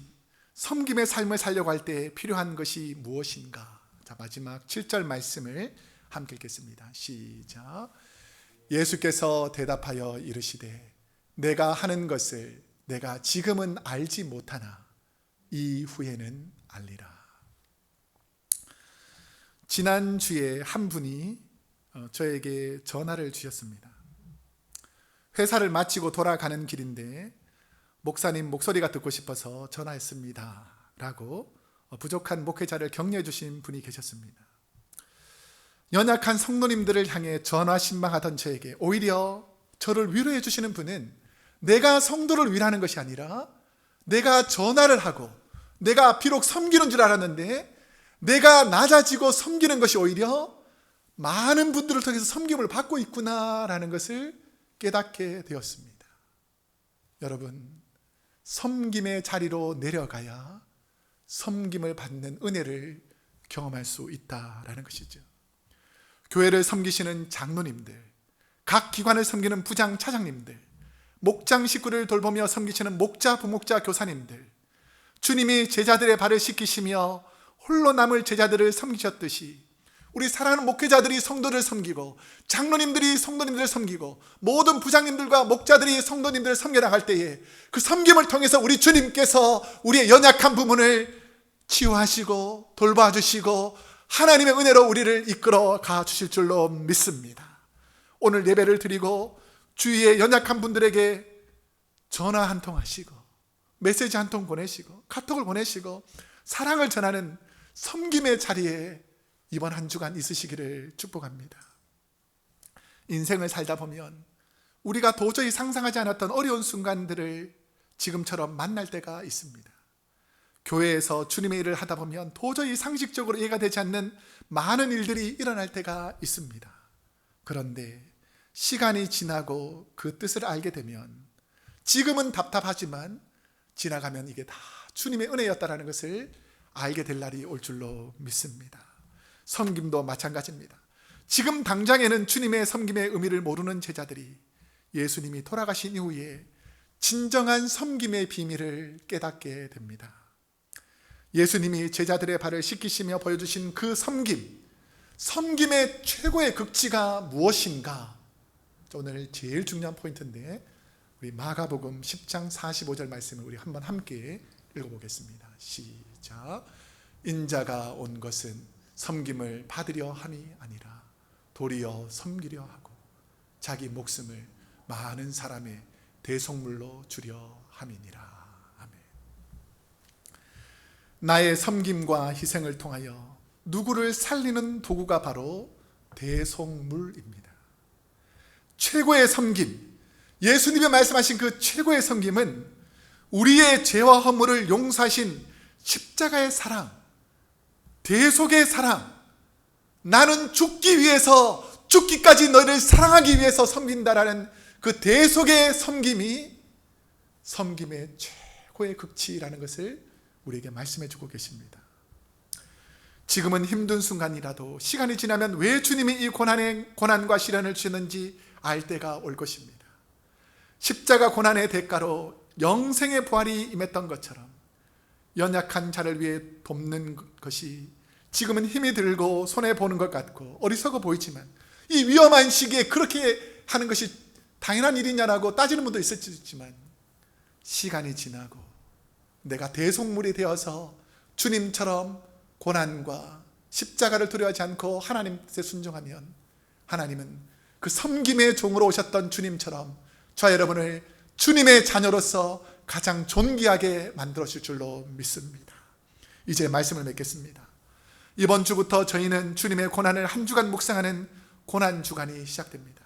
섬김의 삶을 살려고 할 때 필요한 것이 무엇인가? 자, 마지막 7절 말씀을 함께 읽겠습니다. 시작. 예수께서 대답하여 이르시되 내가 하는 것을 내가 지금은 알지 못하나 이후에는 알리라. 지난주에 한 분이 저에게 전화를 주셨습니다. 회사를 마치고 돌아가는 길인데 목사님 목소리가 듣고 싶어서 전화했습니다 라고 부족한 목회자를 격려해 주신 분이 계셨습니다. 연약한 성도님들을 향해 전화 신방하던 저에게 오히려 저를 위로해 주시는 분은 내가 성도를 위로하는 것이 아니라 내가 전화를 하고 내가 비록 섬기는 줄 알았는데 내가 낮아지고 섬기는 것이 오히려 많은 분들을 통해서 섬김을 받고 있구나라는 것을 깨닫게 되었습니다. 여러분, 섬김의 자리로 내려가야 섬김을 받는 은혜를 경험할 수 있다라는 것이죠. 교회를 섬기시는 장로님들, 각 기관을 섬기는 부장, 차장님들, 목장 식구를 돌보며 섬기시는 목자, 부목자, 교사님들, 주님이 제자들의 발을 씻기시며 홀로 남을 제자들을 섬기셨듯이 우리 사랑하는 목회자들이 성도를 섬기고 장로님들이 성도님들을 섬기고 모든 부장님들과 목자들이 성도님들을 섬겨나갈 때에 그 섬김을 통해서 우리 주님께서 우리의 연약한 부분을 치유하시고 돌봐주시고 하나님의 은혜로 우리를 이끌어 가 주실 줄로 믿습니다. 오늘 예배를 드리고 주위의 연약한 분들에게 전화 한 통 하시고 메시지 한 통 보내시고 카톡을 보내시고 사랑을 전하는 섬김의 자리에 이번 한 주간 있으시기를 축복합니다. 인생을 살다 보면 우리가 도저히 상상하지 않았던 어려운 순간들을 지금처럼 만날 때가 있습니다. 교회에서 주님의 일을 하다 보면 도저히 상식적으로 이해가 되지 않는 많은 일들이 일어날 때가 있습니다. 그런데 시간이 지나고 그 뜻을 알게 되면 지금은 답답하지만 지나가면 이게 다 주님의 은혜였다라는 것을 알게 될 날이 올 줄로 믿습니다. 섬김도 마찬가지입니다. 지금 당장에는 주님의 섬김의 의미를 모르는 제자들이 예수님이 돌아가신 이후에 진정한 섬김의 비밀을 깨닫게 됩니다. 예수님이 제자들의 발을 씻기시며 보여주신 그 섬김의 최고의 극치가 무엇인가? 오늘 제일 중요한 포인트인데 우리 마가복음 10장 45절 말씀을 우리 한번 함께 읽어보겠습니다. 시작. 인자가 온 것은 섬김을 받으려 함이 아니라 도리어 섬기려 하고 자기 목숨을 많은 사람의 대속물로 주려 함이니라. 아멘. 나의 섬김과 희생을 통하여 누구를 살리는 도구가 바로 대속물입니다. 최고의 섬김, 예수님이 말씀하신 그 최고의 섬김은 우리의 죄와 허물을 용서하신 십자가의 사랑, 대속의 사랑, 나는 죽기 위해서 죽기까지 너희를 사랑하기 위해서 섬긴다라는 그 대속의 섬김이 섬김의 최고의 극치라는 것을 우리에게 말씀해 주고 계십니다. 지금은 힘든 순간이라도 시간이 지나면 왜 주님이 이 고난과 시련을 주셨는지 알 때가 올 것입니다. 십자가 고난의 대가로 영생의 부활이 임했던 것처럼 연약한 자를 위해 돕는 것이 지금은 힘이 들고 손해보는 것 같고 어리석어 보이지만 이 위험한 시기에 그렇게 하는 것이 당연한 일이냐라고 따지는 분도 있었지만 시간이 지나고 내가 대속물이 되어서 주님처럼 고난과 십자가를 두려워하지 않고 하나님 뜻에 순종하면 하나님은 그 섬김의 종으로 오셨던 주님처럼 저와 여러분을 주님의 자녀로서 가장 존귀하게 만들어줄 줄로 믿습니다. 이제 말씀을 맺겠습니다. 이번 주부터 저희는 주님의 고난을 한 주간 묵상하는 고난주간이 시작됩니다.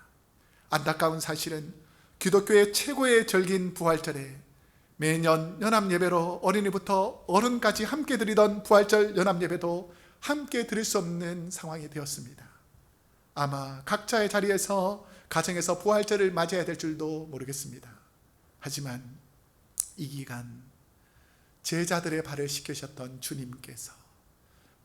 안타까운 사실은 기독교의 최고의 절기인 부활절에 매년 연합예배로 어린이부터 어른까지 함께 드리던 부활절 연합예배도 함께 드릴 수 없는 상황이 되었습니다. 아마 각자의 자리에서 가정에서 부활절을 맞이해야 될 줄도 모르겠습니다. 하지만 이 기간 제자들의 발을 씻기셨던 주님께서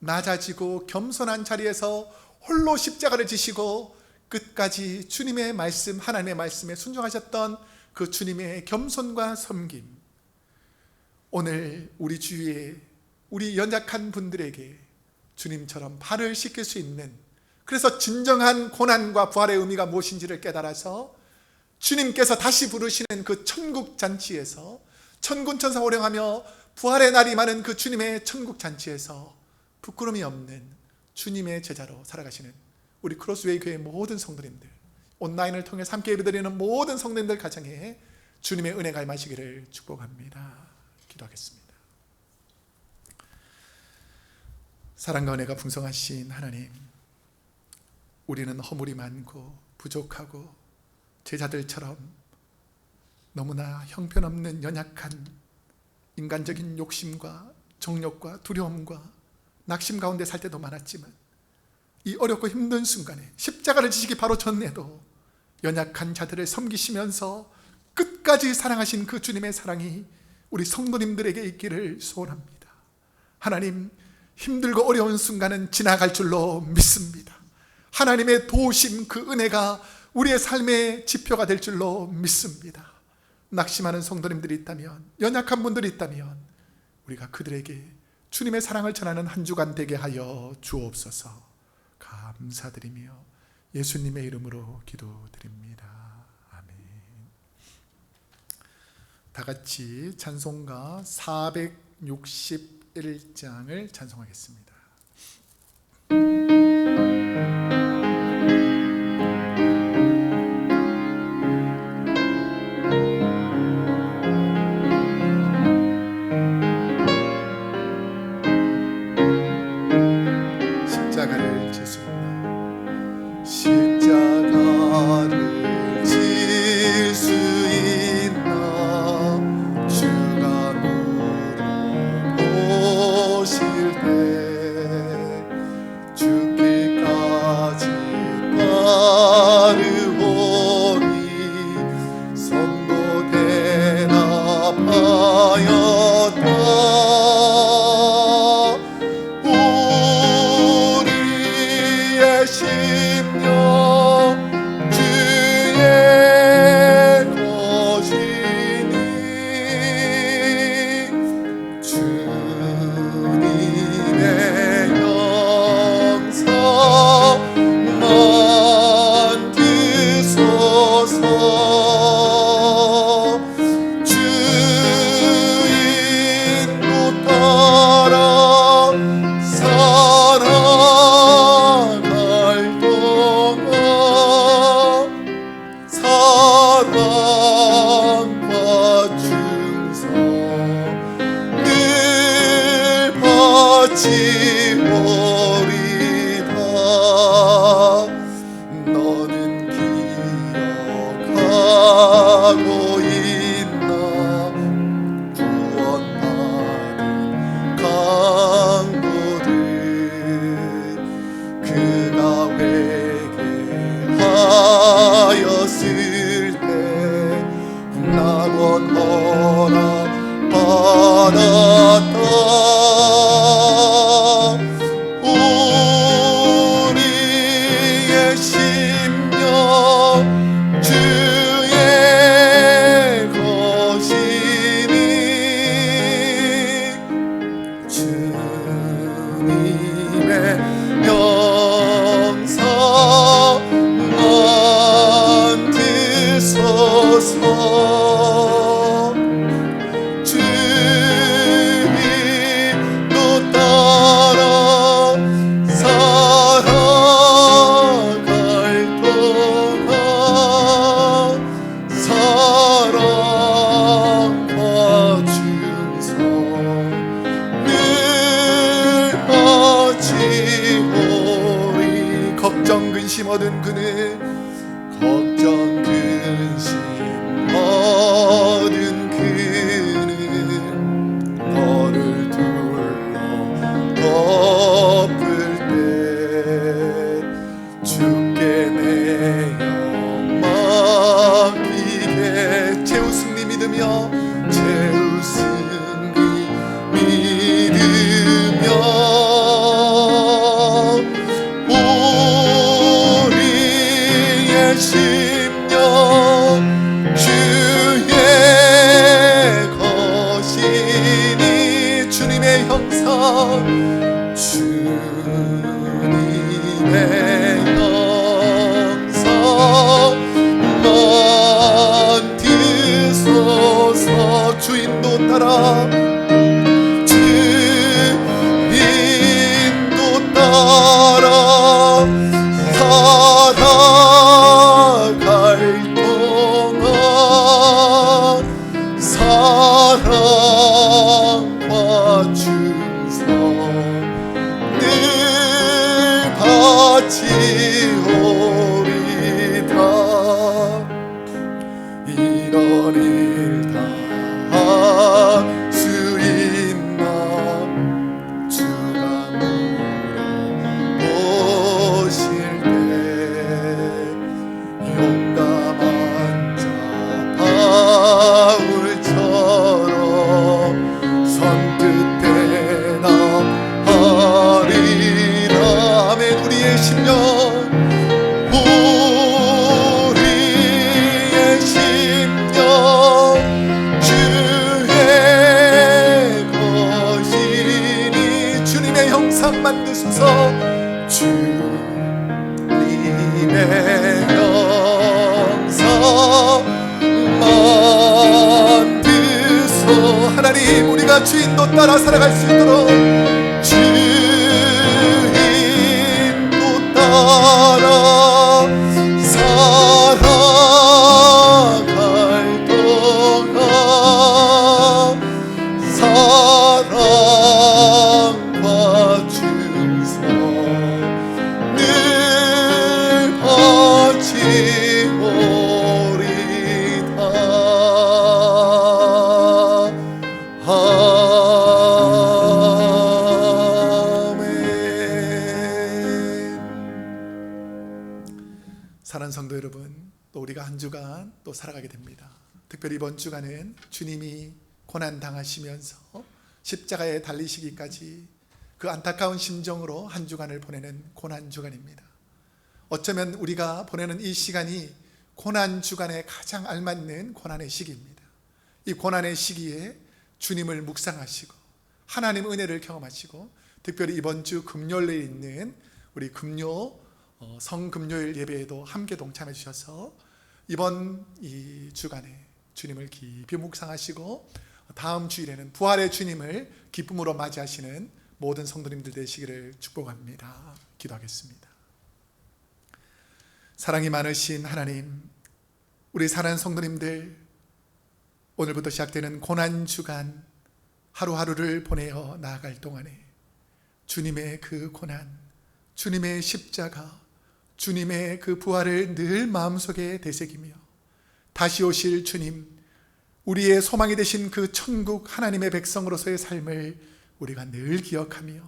낮아지고 겸손한 자리에서 홀로 십자가를 지시고 끝까지 주님의 말씀, 하나님의 말씀에 순종하셨던 그 주님의 겸손과 섬김, 오늘 우리 주위에 우리 연약한 분들에게 주님처럼 발을 씻길 수 있는, 그래서 진정한 고난과 부활의 의미가 무엇인지를 깨달아서 주님께서 다시 부르시는 그 천국 잔치에서 천군천사 호령하며 부활의 날이 많은 그 주님의 천국 잔치에서 부끄러움이 없는 주님의 제자로 살아가시는 우리 크로스웨이 교회 모든 성도님들, 온라인을 통해서 함께 예배드리는 모든 성도님들 가정에 주님의 은혜가 임하시기를 축복합니다. 기도하겠습니다. 사랑과 은혜가 풍성하신 하나님, 우리는 허물이 많고 부족하고 제자들처럼 너무나 형편없는 연약한 인간적인 욕심과 정욕과 두려움과 낙심 가운데 살 때도 많았지만 이 어렵고 힘든 순간에 십자가를 지시기 바로 전에도 연약한 자들을 섬기시면서 끝까지 사랑하신 그 주님의 사랑이 우리 성도님들에게 있기를 소원합니다. 하나님, 힘들고 어려운 순간은 지나갈 줄로 믿습니다. 하나님의 도우심, 그 은혜가 우리의 삶의 지표가 될 줄로 믿습니다. 낙심하는 성도님들이 있다면, 연약한 분들이 있다면 우리가 그들에게 주님의 사랑을 전하는 한 주간 되게 하여 주옵소서. 감사드리며 예수님의 이름으로 기도드립니다. 아멘. 다 같이 찬송가 461장을 찬송하겠습니다. 십자가를 질 수 있나 주가 물어보실 때 죽기까지 따르오니 성도 대답하였다. 우리의 심령 너는 기억하고 있나 구원받은 강도들 그가 회개하고 우리의 심령 주의 것이니 주님의 영성 만드소서. 걱정 근심 얻은 그는 걱정 근심 얻은 그는 너를 둘러 덮을 때 주께 내 영 맡기게. 제우승리 믿으며 제우승리 믿으며 심령 주의 것이니 주님의 형상 주님의 형상 만드소서. 주인도 따라 주인도 따라 살아갈 동안 사랑과 충성 늘 바치오리다. 이런 일 다 할 수 있나 주가 물어보실 때 용감한 자 바울처럼 선뜻 대답하리라. 아멘. 우리의 심령 우리의 심령 주의 것이니 주님의 형상 만드소서. 주님의 영상 만드소. 하나님 우리가 주인도 따라 살아갈 수 있도록 주인도 따라 살아갈 동안 사랑과 충성 늘 바치오리다. 아멘. 사랑하는 성도 여러분, 또 우리가 한 주간 또 살아가게 됩니다. 특별히 이번 주간은 주님이 고난 당하시면서 십자가에 달리시기까지 그 안타까운 심정으로 한 주간을 보내는 고난 주간입니다. 어쩌면 우리가 보내는 이 시간이 고난 주간에 가장 알맞는 고난의 시기입니다. 이 고난의 시기에 주님을 묵상하시고 하나님 은혜를 경험하시고 특별히 이번 주 금요일에 있는 우리 성금요일 예배에도 함께 동참해 주셔서 이번 이 주간에 주님을 깊이 묵상하시고 다음 주일에는 부활의 주님을 기쁨으로 맞이하시는 모든 성도님들 되시기를 축복합니다. 기도하겠습니다. 사랑이 많으신 하나님, 우리 사랑하는 성도님들, 오늘부터 시작되는 고난주간 하루하루를 보내어 나아갈 동안에 주님의 그 고난, 주님의 십자가, 주님의 그 부활을 늘 마음속에 되새기며 다시 오실 주님, 우리의 소망이 되신 그 천국 하나님의 백성으로서의 삶을 우리가 늘 기억하며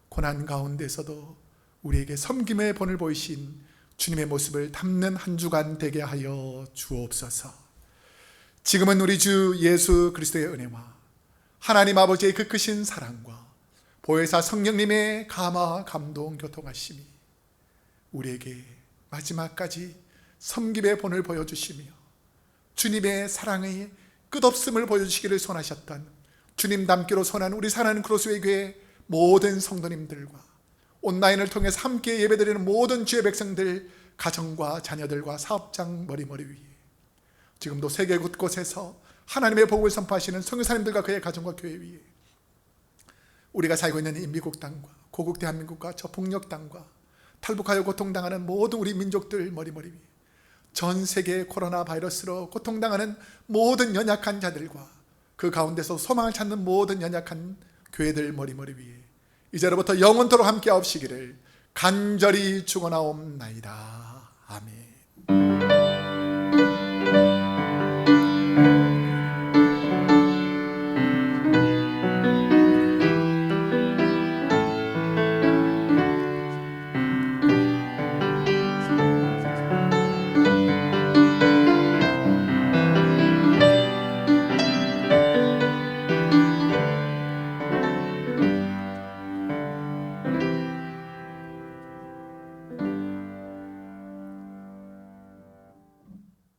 고난 가운데서도 우리에게 섬김의 본을 보이신 주님의 모습을 담는 한 주간 되게 하여 주옵소서. 지금은 우리 주 예수 그리스도의 은혜와 하나님 아버지의 그 크신 사랑과 보혜사 성령님의 감화 감동 교통하심이 우리에게 마지막까지 섬김의 본을 보여주시며 주님의 사랑의 끝없음을 보여주시기를 소원하셨던 주님 닮기로 소원하는 우리 사랑하는 크로스웨이 교회 모든 성도님들과 온라인을 통해서 함께 예배드리는 모든 주의 백성들, 가정과 자녀들과 사업장 머리 위에 지금도 세계 곳곳에서 하나님의 복을 선포하시는 선교사님들과 그의 가정과 교회 위에 우리가 살고 있는 이 미국 땅과 고국 대한민국과 저 폭력 땅과 탈북하여 고통당하는 모든 우리 민족들 머리 위에 전 세계 코로나 바이러스로 고통당하는 모든 연약한 자들과 그 가운데서 소망을 찾는 모든 연약한 교회들 머리 위에 이제로부터 영원토록 함께 하옵시기를 간절히 축원하옵나이다. 아멘.